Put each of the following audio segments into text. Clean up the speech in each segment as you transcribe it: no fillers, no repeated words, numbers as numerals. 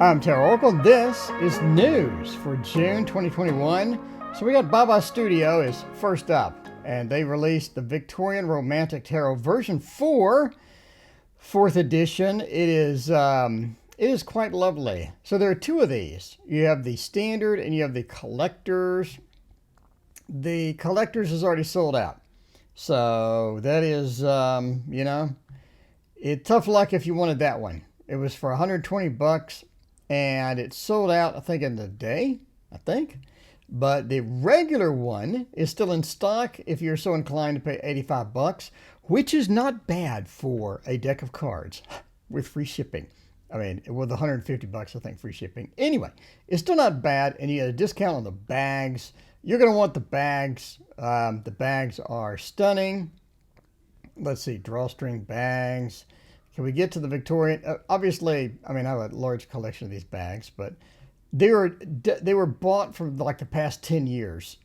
I'm TarotOracle. This is news for June 2021. So we got Baba Studio is first up, and they released the Victorian Romantic Tarot version 4, 4th edition. It is quite lovely. So there are two of these. You have the standard and you have the collectors. The collectors is already sold out. So that is, it's tough luck if you wanted that one. It was for 120 bucks and it sold out, I think, in the day, But the regular one is still in stock if you're so inclined to pay 85 bucks, which is not bad for a deck of cards with free shipping. I mean, with 150 bucks, I think, free shipping. Anyway, it's still not bad, and you get a discount on the bags. You're going to want the bags. The bags are stunning. Let's see, drawstring bags. Can we get to the Victorian? Obviously, I mean, I have a large collection of these bags, but they were bought from like the past 10 years.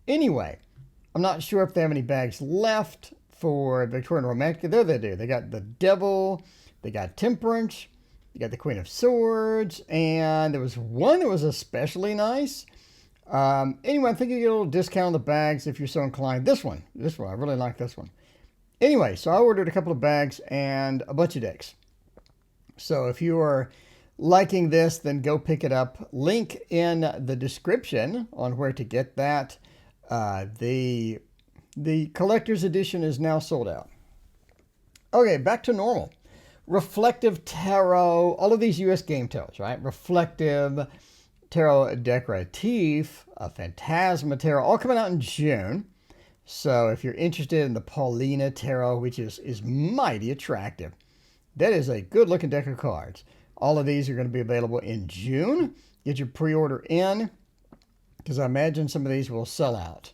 Anyway, I'm not sure if they have any bags left for Victorian Romantic. There they do. They got the Devil, they got Temperance, you got the Queen of Swords, and there was one that was especially nice. Anyway, I think you get a little discount on the bags if you're so inclined. This one, I really like this one. Anyway, so I ordered a couple of bags and a bunch of decks. So if you are liking this, then go pick it up. Link in the description on where to get that. The collector's edition is now sold out. Okay, back to normal. Reflective Tarot, all of these US game tarots, right? Reflective, Tarot Decorative, Phantasma Tarot, all coming out in June. So if you're interested in the Paulina Tarot, which is mighty attractive, that is a good looking deck of cards. All of these are going to be available in June. Get your pre-order in, because I imagine some of these will sell out.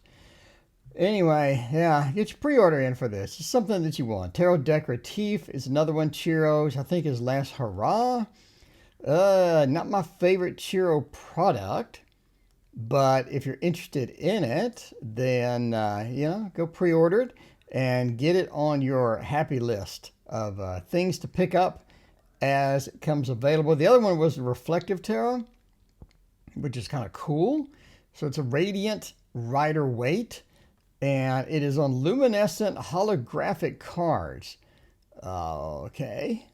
Anyway, yeah, get your pre-order in for this. It's something that you want. Tarot Decorative is another one. Chiro's, I think, is Last Hurrah. Not my favorite Chiro product, but if you're interested in it, then, go pre-order it and get it on your happy list of things to pick up as it comes available. The other one was Reflective Tarot, which is kind of cool. So it's a radiant Rider-Waite, and it is on luminescent holographic cards. Okay.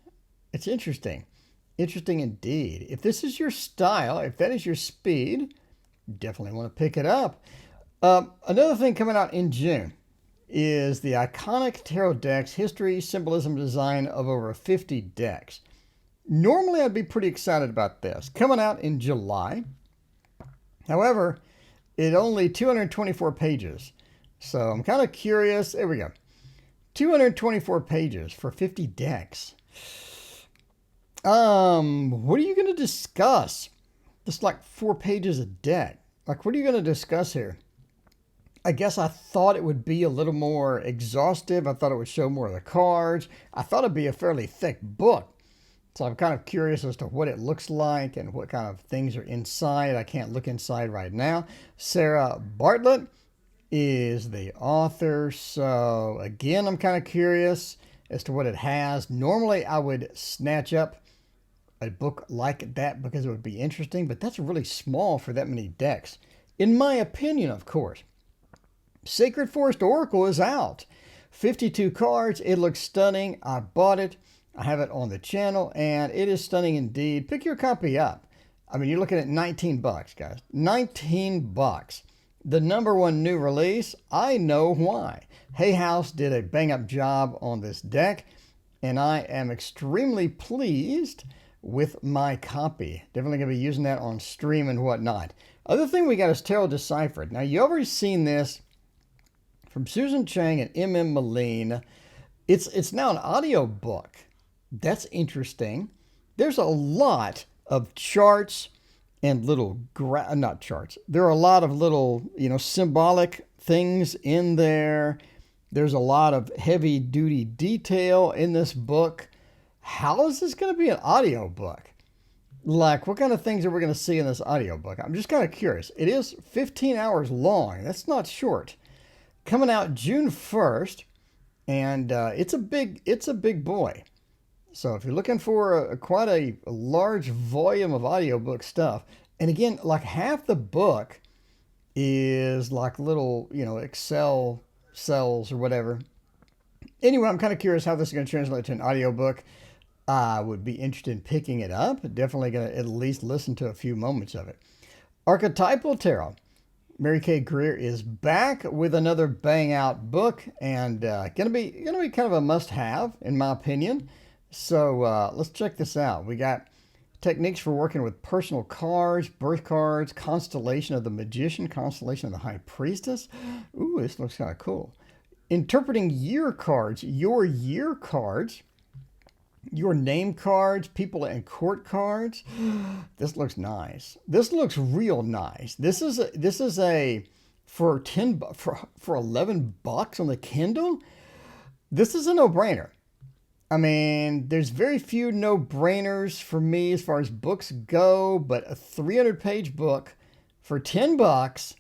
It's interesting. Interesting indeed. If this is your style, if that is your speed, definitely want to pick it up. Another thing coming out in June is the iconic tarot decks, history, symbolism, design of over 50 decks. Normally, I'd be pretty excited about this. Coming out in July. However, it's only 224 pages. So I'm kind of curious. There we go. 224 pages for 50 decks. What are you going to discuss? It's like 4 pages a deck. Like, what are you going to discuss here? I guess I thought it would be a little more exhaustive. I thought it would show more of the cards. I thought it'd be a fairly thick book. So I'm kind of curious as to what it looks like and what kind of things are inside. I can't look inside right now. Sarah Bartlett is the author. So again, I'm kind of curious as to what it has. Normally, I would snatch up a book like that because it would be interesting, but that's really small for that many decks. In my opinion, of course. Sacred Forest Oracle is out. 52 cards. It looks stunning. I bought it. I have it on the channel, and it is stunning indeed. Pick your copy up. I mean, you're looking at 19 bucks, guys. 19 bucks. The #1 new release. I know why. Hay House did a bang-up job on this deck, and I am extremely pleased with my copy. Definitely going to be using that on stream and whatnot. Other thing we got is Tarot Deciphered. Now, you already seen this from Susan Chang and M.M. Moline. It's now an audio book. That's interesting. There's a lot of charts and little, not charts. There are a lot of little, symbolic things in there. There's a lot of heavy duty detail in this book. How is this going to be an audio book? Like, what kind of things are we going to see in this audio book? I'm just kind of curious. It is 15 hours long. That's not short. Coming out June 1st, and it's a big boy. So if you're looking for quite a large volume of audiobook stuff, and again, like half the book is like little, Excel cells or whatever. Anyway, I'm kind of curious how this is going to translate to an audiobook. I would be interested in picking it up. Definitely going to at least listen to a few moments of it. Archetypal Tarot. Mary Kay Greer is back with another bang out book, and gonna be kind of a must-have in my opinion. So let's check this out. We got techniques for working with personal cards, birth cards, constellation of the Magician, constellation of the High Priestess. Ooh, this looks kind of cool. Interpreting year cards, your name cards, people and court cards. This looks nice. This looks real nice. This is a for $11 on the Kindle. This is a no-brainer. I mean, there's very few no-brainers for me as far as books go, but a 300-page book for $10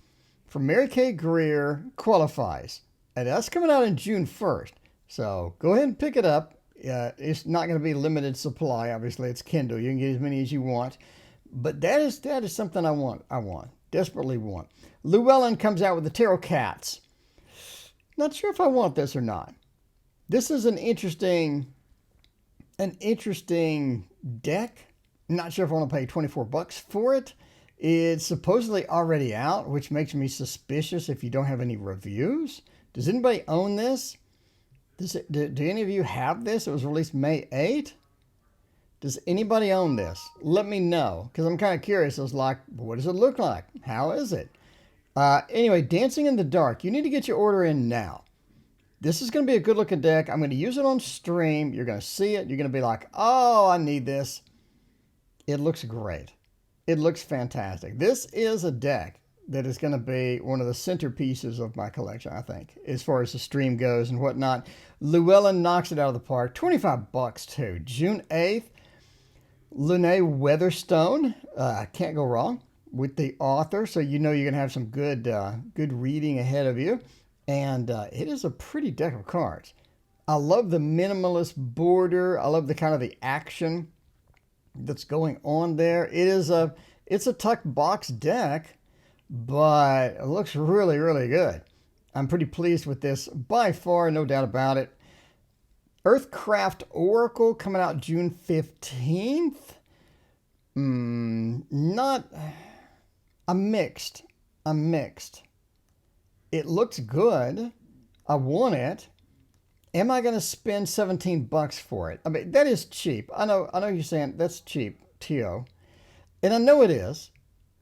from Mary Kay Greer qualifies. And that's coming out in June 1st. So go ahead and pick it up. It's not going to be limited supply. Obviously, it's Kindle. You can get as many as you want. But that is something I want. Desperately want. Llewellyn comes out with the Tarot Cats. Not sure if I want this or not. This is an interesting deck. Not sure if I want to pay $24 for it. It's supposedly already out, which makes me suspicious if you don't have any reviews. Does anybody own this? Do any of you have this? It was released May 8th. Does anybody own this? Let me know, because I'm kind of curious. I was like, what does it look like? How is it? Anyway, Dancing in the Dark. You need to get your order in now. This is going to be a good-looking deck. I'm going to use it on stream. You're going to see it. You're going to be like, oh, I need this. It looks great. It looks fantastic. This is a deck that is going to be one of the centerpieces of my collection, I think, as far as the stream goes and whatnot. Llewellyn knocks it out of the park. $25 too. June 8th. Lene Weatherstone. Can't go wrong with the author, so you know you're going to have some good reading ahead of you. And it is a pretty deck of cards. I love the minimalist border. I love the kind of the action that's going on there. It's a tucked box deck, but it looks really, really good. I'm pretty pleased with this by far, no doubt about it. Earthcraft Oracle coming out June 15th. I'm mixed. It looks good. I want it. Am I going to spend $17 for it? I mean, that is cheap. I know you're saying that's cheap, T.O. And I know it is.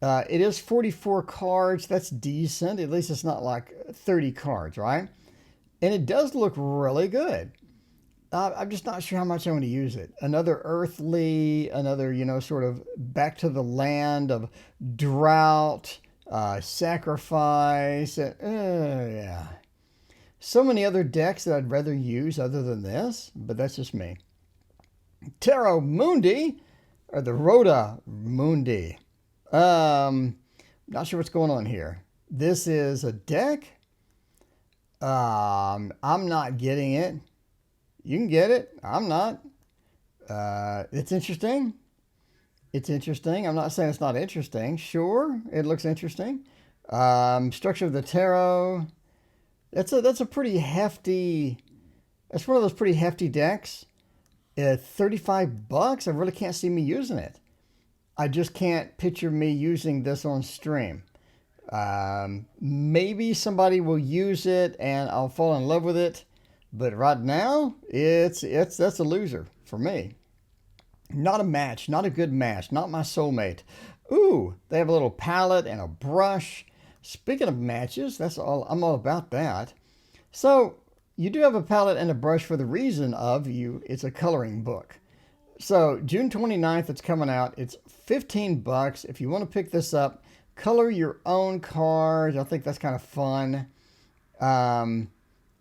It is 44 cards. That's decent. At least it's not like 30 cards, right? And it does look really good. I'm just not sure how much I'm going to use it. Another earthly, another, sort of back to the land of drought, sacrifice. Yeah. So many other decks that I'd rather use other than this, but that's just me. Tarot Moondi, or the Rhoda Moondi. Not sure what's going on here. This is a deck. I'm not getting it. You can get it. I'm not. It's interesting. I'm not saying it's not interesting. Sure, it looks interesting. Structure of the Tarot. That's a pretty hefty. That's one of those pretty hefty decks. At $35, I really can't see me using it. I just can't picture me using this on stream. Maybe somebody will use it and I'll fall in love with it. But right now, that's a loser for me. Not a match, not a good match, not my soulmate. Ooh, they have a little palette and a brush. Speaking of matches, I'm all about that. So you do have a palette and a brush for the reason of it's a coloring book. So June 29th, it's coming out. It's $15. If you want to pick this up, color your own cards. I think that's kind of fun.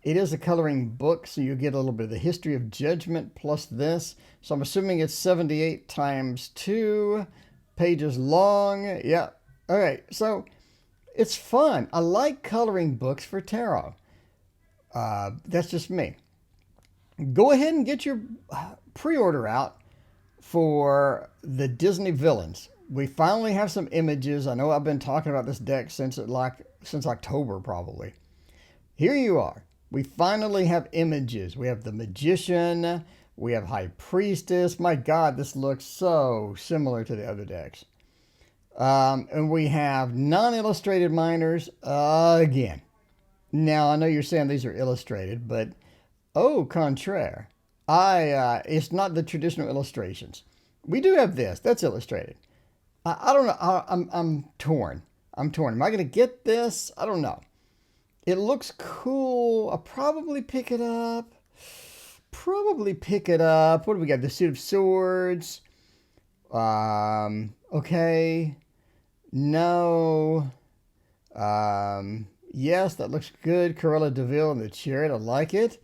It is a coloring book, so you get a little bit of the history of judgment plus this. So I'm assuming it's 78 times 2 pages long. Yeah. All right. So it's fun. I like coloring books for tarot. That's just me. Go ahead and get your pre-order out for the Disney villains. We finally have some images. I know I've been talking about this deck since October probably. Here you are. We finally have images. We have the Magician. We have High Priestess. My God, this looks so similar to the other decks. And we have non-illustrated minors again. Now, I know you're saying these are illustrated, but au contraire. It's not the traditional illustrations. We do have this. That's illustrated. I don't know. I'm torn. I'm torn. Am I going to get this? I don't know. It looks cool. I'll probably pick it up. What do we got? The Suit of Swords. Okay. No. Yes, that looks good. Cruella de Vil and the Chariot. I like it.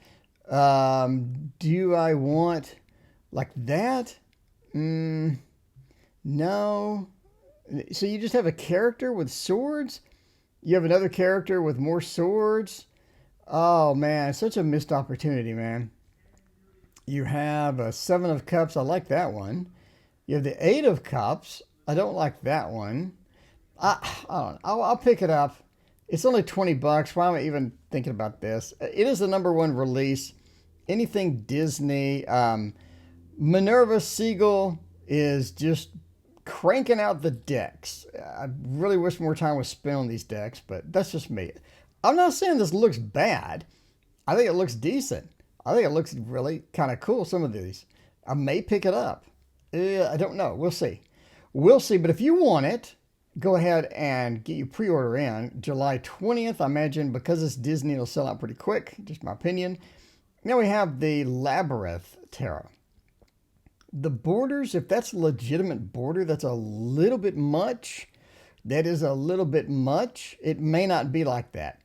Do I want like that? No. So you just have a character with swords? You have another character with more swords? Oh, man. Such a missed opportunity, man. You have a Seven of Cups. I like that one. You have the Eight of Cups. I don't like that one. I don't know. I'll pick it up. It's only $20. Why am I even thinking about this? It is the #1 release. Anything Disney. Minerva Siegel is just cranking out the decks. I really wish more time was spent on these decks, but that's just me. I'm not saying this looks bad. I think it looks decent. I think it looks really kind of cool, some of these. I may pick it up. I don't know. We'll see. We'll see. But if you want it, go ahead and get your pre-order in. July 20th, I imagine, because it's Disney, it'll sell out pretty quick. Just my opinion. Now we have the Labyrinth Tara. The borders, if that's a legitimate border, that's a little bit much. That is a little bit much. It may not be like that.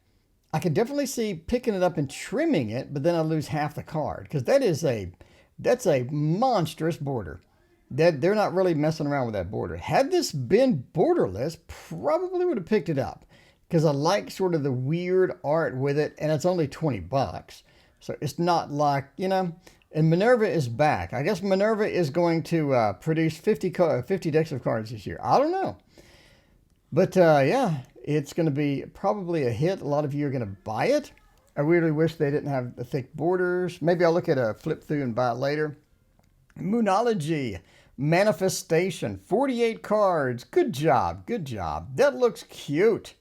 I could definitely see picking it up and trimming it, but then I lose half the card because that's a monstrous border. They're not really messing around with that border. Had this been borderless, probably would have picked it up because I like sort of the weird art with it, and it's only $20. So it's not like, and Minerva is back. I guess Minerva is going to produce 50 decks of cards this year. I don't know. But yeah, it's going to be probably a hit. A lot of you are going to buy it. I really wish they didn't have the thick borders. Maybe I'll look at a flip through and buy it later. Moonology Manifestation, 48 cards. Good job. Good job. That looks cute.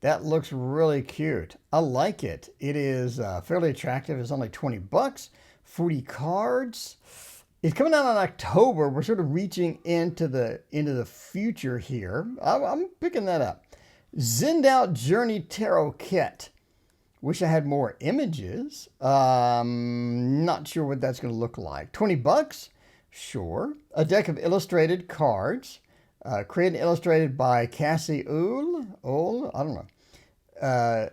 That looks really cute. I like it. It is fairly attractive. It's only $20. 40 cards. It's coming out in October. We're sort of reaching into the future here. I'm picking that up. Zend Out Journey Tarot Kit. Wish I had more images. Not sure what that's going to look like. $20? Sure. A deck of illustrated cards. Created and illustrated by Cassie Uhl. I don't know.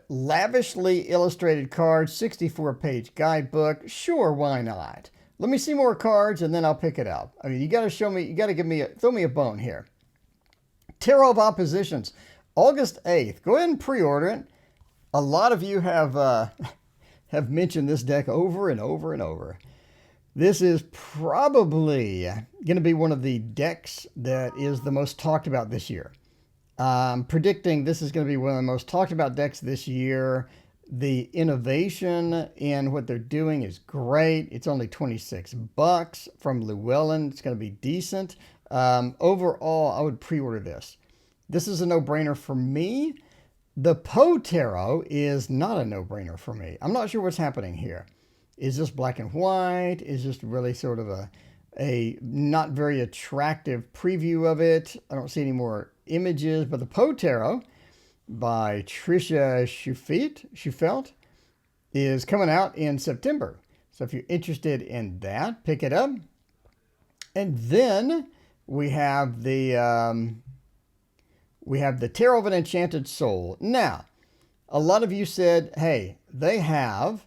Lavishly illustrated cards, 64-page guidebook. Sure, why not? Let me see more cards and then I'll pick it up. I mean, you got to show me, you got to throw me a bone here. Tarot of Oppositions, August 8th. Go ahead and pre-order it. A lot of you have mentioned this deck over and over and over. This is probably going to be one of the decks that is the most talked about this year. I'm predicting this is going to be one of the most talked about decks this year. The innovation in what they're doing is great. It's only $26 from Llewellyn. It's going to be decent. Overall, I would pre-order this. This is a no-brainer for me. The Poe Tarot is not a no-brainer for me. I'm not sure what's happening here. Is this black and white? Is this really sort of a not very attractive preview of it? I don't see any more images, but the Poe Tarot by Trisha Shufelt is coming out in September. So if you're interested in that, pick it up. And then we have the Tarot of an Enchanted Soul. Now, a lot of you said, hey, they have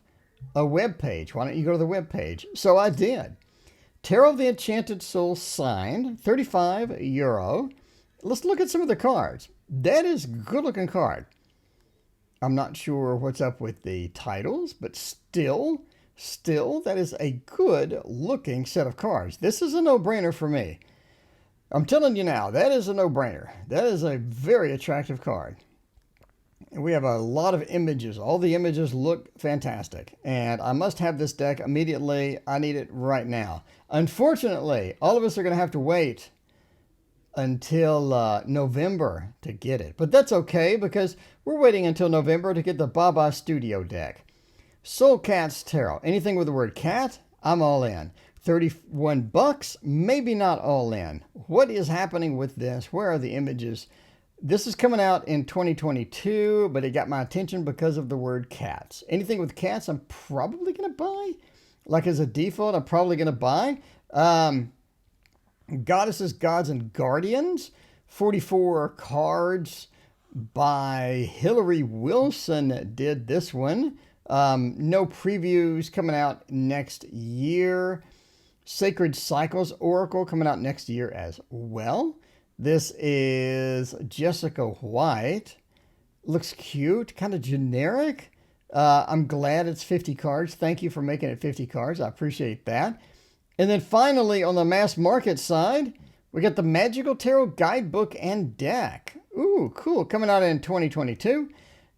a web page. Why don't you go to the web page? So I did. Tarot of the Enchanted Soul signed, €35. Let's look at some of the cards. That is a good-looking card. I'm not sure what's up with the titles, but still, Still, that is a good looking set of cards. This is a no-brainer for me. I'm telling you now, that is a no-brainer. That is a very attractive card. And we have a lot of images. All the images look fantastic. And I must have this deck immediately. I need it right now. Unfortunately, all of us are going to have to wait until November to get it. But that's okay, because we're waiting until November to get the Baba Studio deck. Soul Cat's Tarot. Anything with the word cat, I'm all in. 31 bucks, maybe not all in. What is happening with this? Where are the images? This is coming out in 2022, but it got my attention because of the word cats. Anything with cats, I'm probably going to buy. Like as a default, I'm probably going to buy. Goddesses, Gods, and Guardians. 44 cards by Hillary Wilson did this one. No previews, coming out next year. Sacred Cycles Oracle coming out next year as well. This is Jessica White. Looks cute, kind of generic. I'm glad it's 50 cards. Thank you for making it 50 cards. I appreciate that. And then finally, on the mass market side, we got the Magical Tarot Guidebook and Deck. Ooh, cool. Coming out in 2022.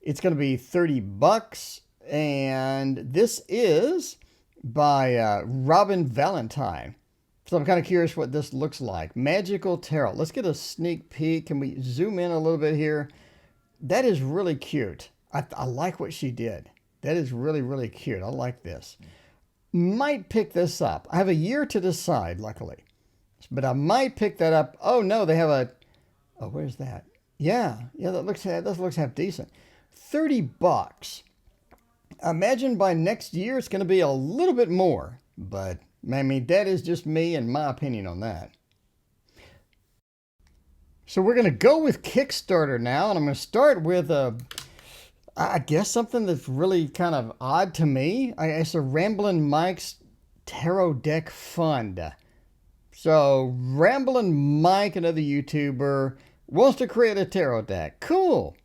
It's going to be 30 bucks. And this is by Robin Valentine. So I'm kind of curious what this looks like. Magical Tarot. Let's get a sneak peek. Can we zoom in a little bit here? That is really cute. I like what she did. That is really, really cute. I like this. Might pick this up. I have a year to decide, luckily. But I might pick that up. Oh, no, they have a... Oh, where's that? Yeah, that looks half decent. 30 bucks. Imagine by next year it's going to be a little bit more, but I mean, that is just me and my opinion on that. So we're going to go with Kickstarter now, and I'm going to start with I guess something that's really kind of odd to me. It's a Ramblin' Mike's Tarot Deck Fund. So Ramblin' Mike, another YouTuber, wants to create a tarot deck. Cool.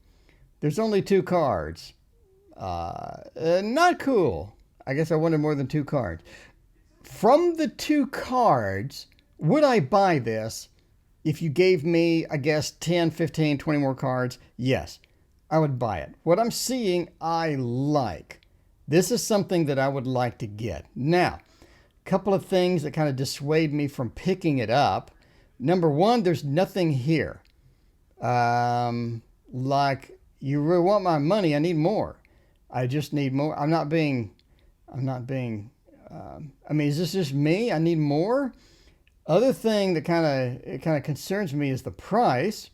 There's only 2 cards. Not cool. I guess I wanted more than 2 cards. From the 2 cards, would I buy this if you gave me, I guess, 10, 15, 20 more cards? Yes, I would buy it. What I'm seeing, I like. This is something that I would like to get. Now, a couple of things that kind of dissuade me from picking it up. Number one, there's nothing here. Like, you really want my money, I need more. I just need more. I mean, is this just me? I need more. Other thing that kind of concerns me is the price.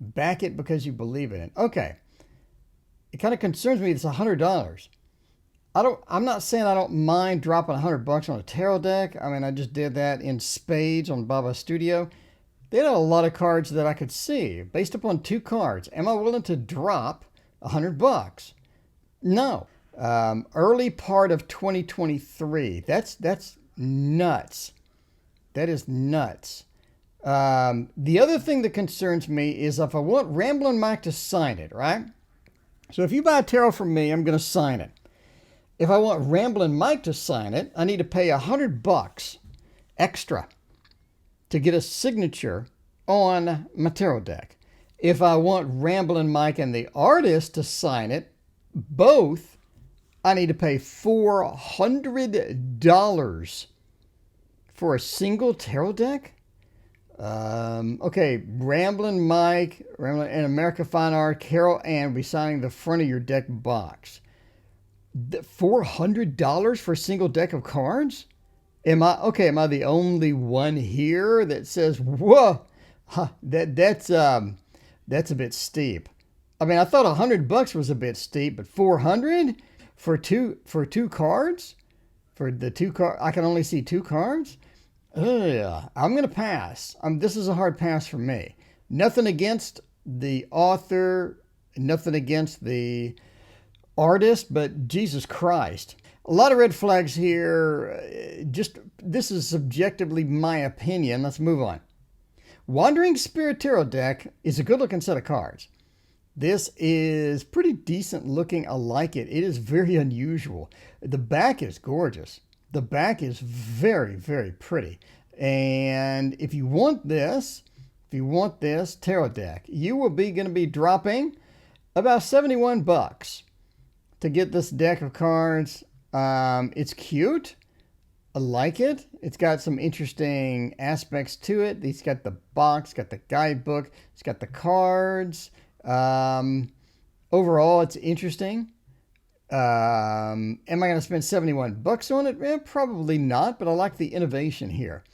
Back it because you believe in it. Okay. It kind of concerns me. It's $100. I'm not saying I don't mind dropping $100 on a tarot deck. I mean, I just did that in spades on Baba Studio. They had a lot of cards that I could see based upon 2 cards. Am I willing to drop $100? No. Early part of 2023. That's nuts. That is nuts. The other thing that concerns me is if I want Ramblin' Mike to sign it, right? So if you buy a tarot from me, I'm going to sign it. If I want Ramblin' Mike to sign it, I need to pay $100 extra to get a signature on my tarot deck. If I want Ramblin' Mike and the artist to sign it, both, I need to pay $400 for a single tarot deck. Okay, Ramblin' Mike, and America Fine Art, Carol Ann will be signing the front of your deck box. $400 for a single deck of cards? Am I the only one here that says, whoa, that's a bit steep. I mean, I thought $100 was a bit steep, but $400 for two cards? For the 2 cards, I can only see 2 cards? Ugh, I'm going to pass. This is a hard pass for me. Nothing against the author, nothing against the artist, but Jesus Christ. A lot of red flags here. This is subjectively my opinion. Let's move on. Wandering Spirit Tarot deck is a good looking set of cards. This is pretty decent looking. I like it. It is very unusual. The back is gorgeous. The back is very, very pretty. And if you want this tarot deck, you will be going to be dropping about 71 bucks to get this deck of cards. It's cute. I like it. It's got some interesting aspects to it. It's got the box, got the guidebook, it's got the cards. Overall, it's interesting. Am I going to spend 71 bucks on it? Probably not, but I like the innovation here.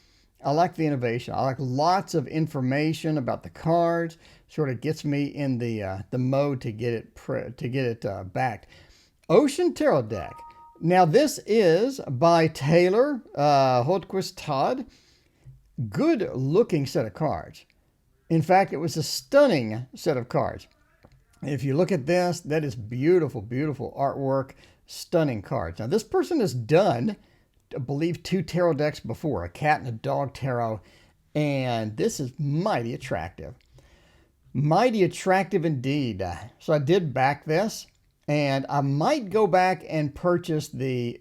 I like the innovation. I like lots of information about the cards. Sort of gets me in the mode to get it backed. Ocean Tarot deck. Now this is by Taylor Holtquist Todd. Good looking set of cards. In fact, it was a stunning set of cards. If you look at this, that is beautiful, beautiful artwork, stunning cards. Now this person has done, I believe, 2 tarot decks before, a cat and a dog tarot, and this is mighty attractive. Mighty attractive indeed. So I did back this, and I might go back and purchase the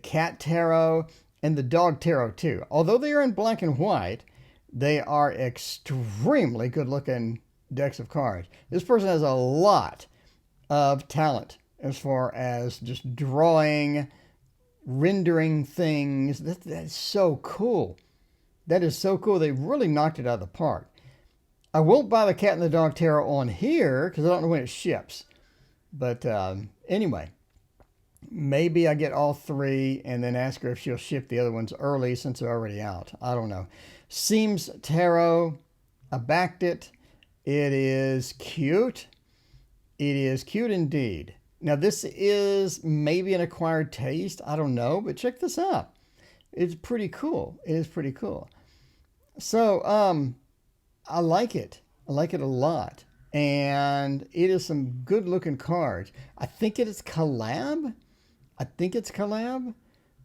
cat tarot and the dog tarot too. Although they are in black and white, they are extremely good looking decks of cards. This person has a lot of talent as far as just drawing, rendering things. That's so cool. That is so cool. They really knocked it out of the park. I won't buy the cat and the dog tarot on here because I don't know when it ships. But anyway, maybe I get all 3 and then ask her if she'll ship the other ones early since they're already out. I don't know. Seems Tarot. I backed it. It is cute. It is cute indeed. Now this is maybe an acquired taste. I don't know, but check this out. It's pretty cool. It is pretty cool. So I like it. I like it a lot. And it is some good looking cards. I think it is Collab.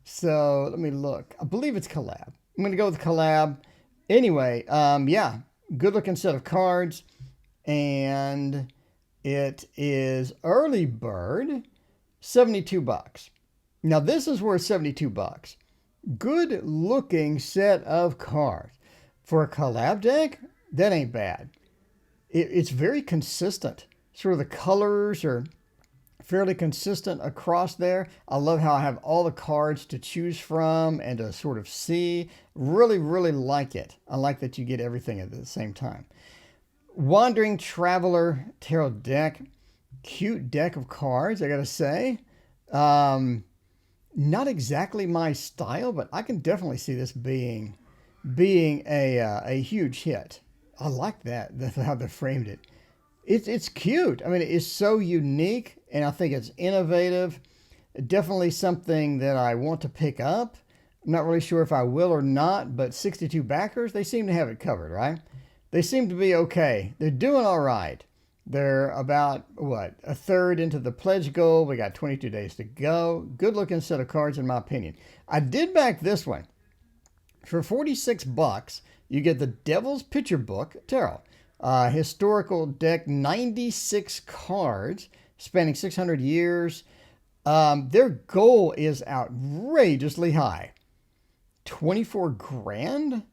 So let me look. I believe it's Collab. I'm going to go with Collab. Anyway, yeah, good looking set of cards. And it is early bird, 72 bucks. Now this is worth 72 bucks. Good looking set of cards. For a Collab deck, that ain't bad. It's very consistent. Sort of the colors are fairly consistent across there. I love how I have all the cards to choose from and to sort of see. Really, really like it. I like that you get everything at the same time. Wandering Traveler Tarot deck. Cute deck of cards, I gotta say. Not exactly my style, but I can definitely see this being a huge hit. I like that. That's how they framed it. It's cute. I mean, it's so unique, and I think it's innovative. Definitely something that I want to pick up. I'm not really sure if I will or not, but 62 backers, they seem to have it covered, right? They seem to be okay. They're doing all right. They're about, what, a third into the pledge goal. We got 22 days to go. Good looking set of cards, in my opinion. I did back this one. For 46 bucks, you get the Devil's Picture Book Tarot. Historical deck, 96 cards, spanning 600 years. Their goal is outrageously high. 24 grand?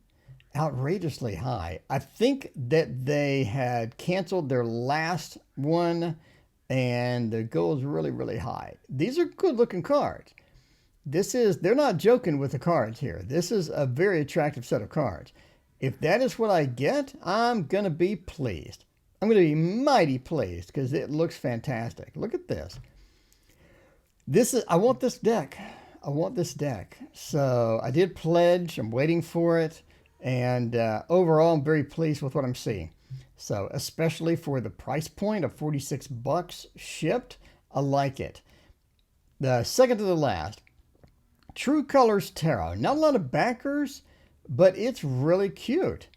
Outrageously high. I think that they had canceled their last one and the goal is really, really high. These are good looking cards. They're not joking with the cards here. This is a very attractive set of cards. If that is what I get, I'm going to be pleased. I'm going to be mighty pleased because it looks fantastic. Look at this. I want this deck. I want this deck. So I did pledge. I'm waiting for it. And overall, I'm very pleased with what I'm seeing. So especially for the price point of 46 bucks shipped, I like it. The second to the last, True Colors Tarot. Not a lot of backers, but it's really cute.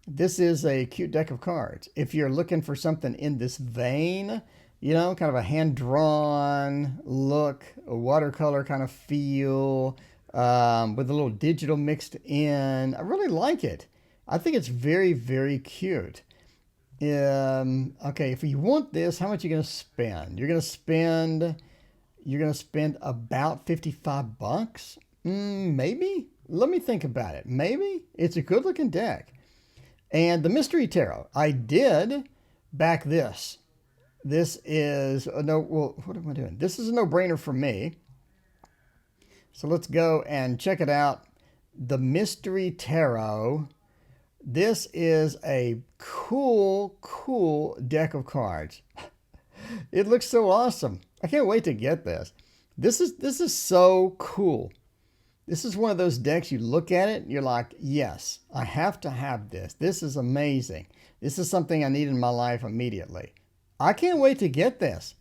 This is a cute deck of cards. If you're looking for something in this vein, you know, kind of a hand-drawn look, a watercolor kind of feel, with a little digital mixed in. I really like it. I think it's very, very cute. Okay, if you want this, how much are you going to spend? You're going to spend about 55 bucks. Maybe. Let me think about it. Maybe. It's a good looking deck. And the Mystery Tarot, I did back this. This is a no, well, what am I doing? This is a no-brainer for me. So let's go and check it out. The Mystery Tarot. This is a cool deck of cards. It looks so awesome. I can't wait to get this. This is so cool. This is one of those decks you look at it, you're like, yes, I have to have this. This is amazing. This is something I need in my life immediately. I can't wait to get this.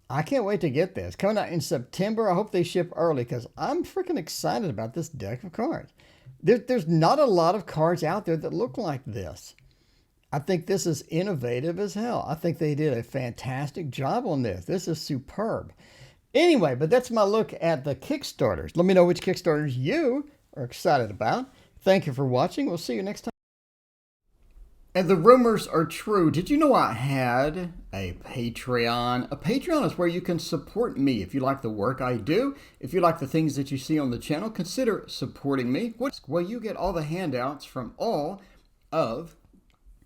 I can't wait to get this. Coming out in September. I hope they ship early because I'm freaking excited about this deck of cards. There's not a lot of cards out there that look like this. I think this is innovative as hell. I think they did a fantastic job on this. This is superb. Anyway, but that's my look at the Kickstarters. Let me know which Kickstarters you are excited about. Thank you for watching. We'll see you next time. And the rumors are true. Did you know I had a Patreon? A Patreon is where you can support me. If you like the work I do, if you like the things that you see on the channel, consider supporting me. Well, you get all the handouts from all of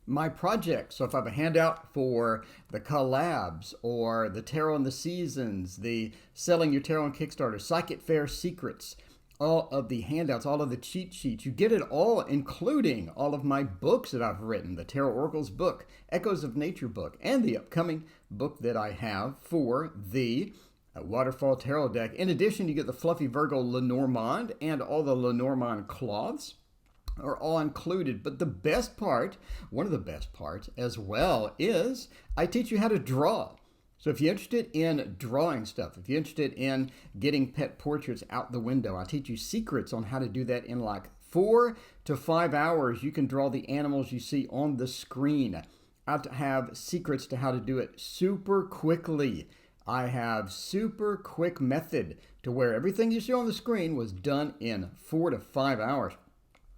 my projects. So if I have a handout for the collabs or the tarot and the seasons, the selling your tarot on Kickstarter, Psychic Fair secrets, all of the handouts, all of the cheat sheets, you get it all, including all of my books that I've written, the TarotOracle's book, Echoes of Nature book, and the upcoming book that I have for the Waterfall Tarot deck. In addition, you get the Fluffy Virgo Lenormand and all the Lenormand cloths are all included. But the best part, one of the best parts as well, is I teach you how to draw. So if you're interested in drawing stuff, if you're interested in getting pet portraits out the window, I teach you secrets on how to do that in like 4 to 5 hours. You can draw the animals you see on the screen. I have secrets to how to do it super quickly. I have super quick method to where everything you see on the screen was done in 4 to 5 hours.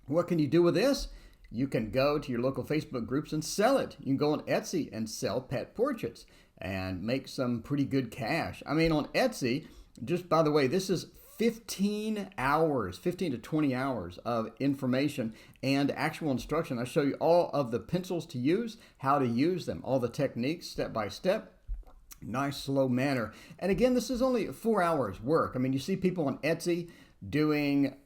What can you do with this? You can go to your local Facebook groups and sell it. You can go on Etsy and sell pet portraits and make some pretty good cash. I mean, on Etsy, just by the way, this is 15 hours, 15 to 20 hours of information and actual instruction. I show you all of the pencils to use, how to use them, all the techniques step by step. Nice, slow manner. And again, this is only 4 hours work. I mean, you see people on Etsy doing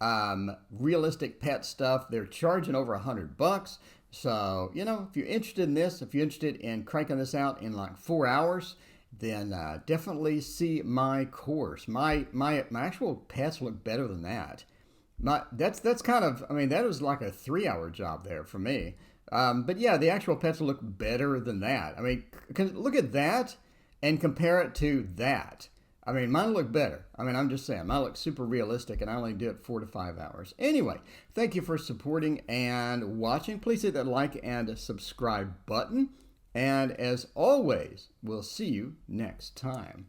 realistic pet stuff. They're charging over $100. So, you know, if you're interested in this, if you're interested in cranking this out in like 4 hours, then definitely see my course. My actual pets look better than that. That's kind of, I mean, that was like a 3-hour job there for me. But yeah, the actual pets look better than that. I mean, look at that and compare it to that. I mean, mine look better. I mean, I'm just saying, mine look super realistic, and I only did 4 to 5 hours. Anyway, thank you for supporting and watching. Please hit that like and subscribe button. And as always, we'll see you next time.